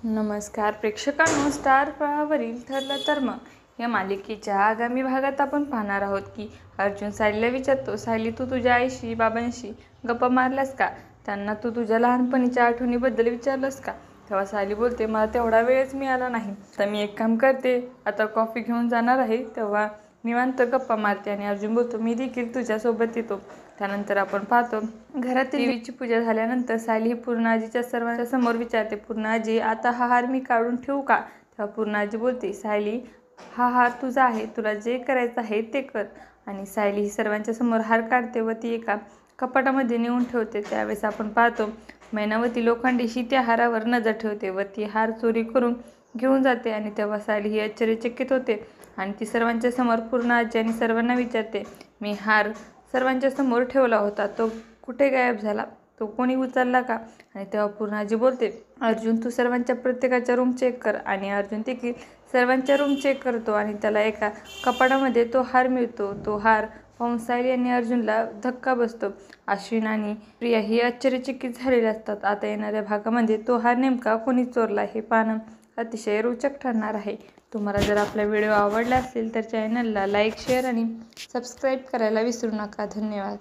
नमस्कार प्रेक्षकांनो, स्टार प्रवाहावरील ठरलं तर मग या मालिकेच्या आगामी भागात आपण पाहणार आहोत की अर्जुन सायलीला विचारतो, सायली तू तुझ्या आईशी बाबांशी गप्पा मारलास का? त्यांना तू तुझ्या लहानपणीच्या आठवणीबद्दल विचारलंस का? तेव्हा सायली बोलते, मला तेवढा वेळच मिळाला नाही. तर मी एक काम करते, आता कॉफी घेऊन जाणार आहे, तेव्हा निवांत गप्पा मारते. आणि अर्जुन बोलतो, मी देखील तुझ्यासोबत येतो. त्यानंतर आपण पाहतो घरातील देवीची पूजा झाल्यानंतर सायली ही पूर्णाजीच्या सर्वांच्या समोर विचारते, पूर्णाजी आता हा हार मी काढून ठेवू का? तेव्हा पूर्णाजी बोलते, सायली हा हार तुझा आहे, तुला जे करायचं आहे ते कर. आणि सायली ही सर्वांच्या समोर हार काढते व ती एका कपाटामध्ये नेऊन ठेवते. त्यावेळेस आपण पाहतो मैनावती लोखंडेशी त्या हारावर नजर ठेवते व ती हार चोरी करून घेऊन जाते. आणि तेव्हा सायली ही आश्चर्यचकित होते आणि ती सर्वांच्या समोर पूर्णाजी आणि सर्वांना विचारते, मी हार सर्वांच्या समोर ठेवला होता, तो कुठे गायब झाला? तो कोणी उचलला का? आणि तेव्हा पूर्णाजी बोलते, अर्जुन तू सर्वांच्या प्रत्येकाच्या रूम चेक कर. आणि अर्जुन देखील सर्वांच्या रूम चेक करतो आणि त्याला एका कपाटामध्ये तो हार मिळतो. तो हार पाहून सायली आणि अर्जुनला धक्का बसतो. अश्विन आणि प्रिया ही आश्चर्यचकित झालेले असतात. आता येणाऱ्या भागामध्ये तो हार नेमका कोणी चोरला हे पाहणं अतिशय रोचक ठरणार आहे. तुम्हाला जर आपला व्हिडिओ आवडला असेल तर चॅनलला लाईक, शेअर आणि सबस्क्राईब करायला विसरू नका. धन्यवाद.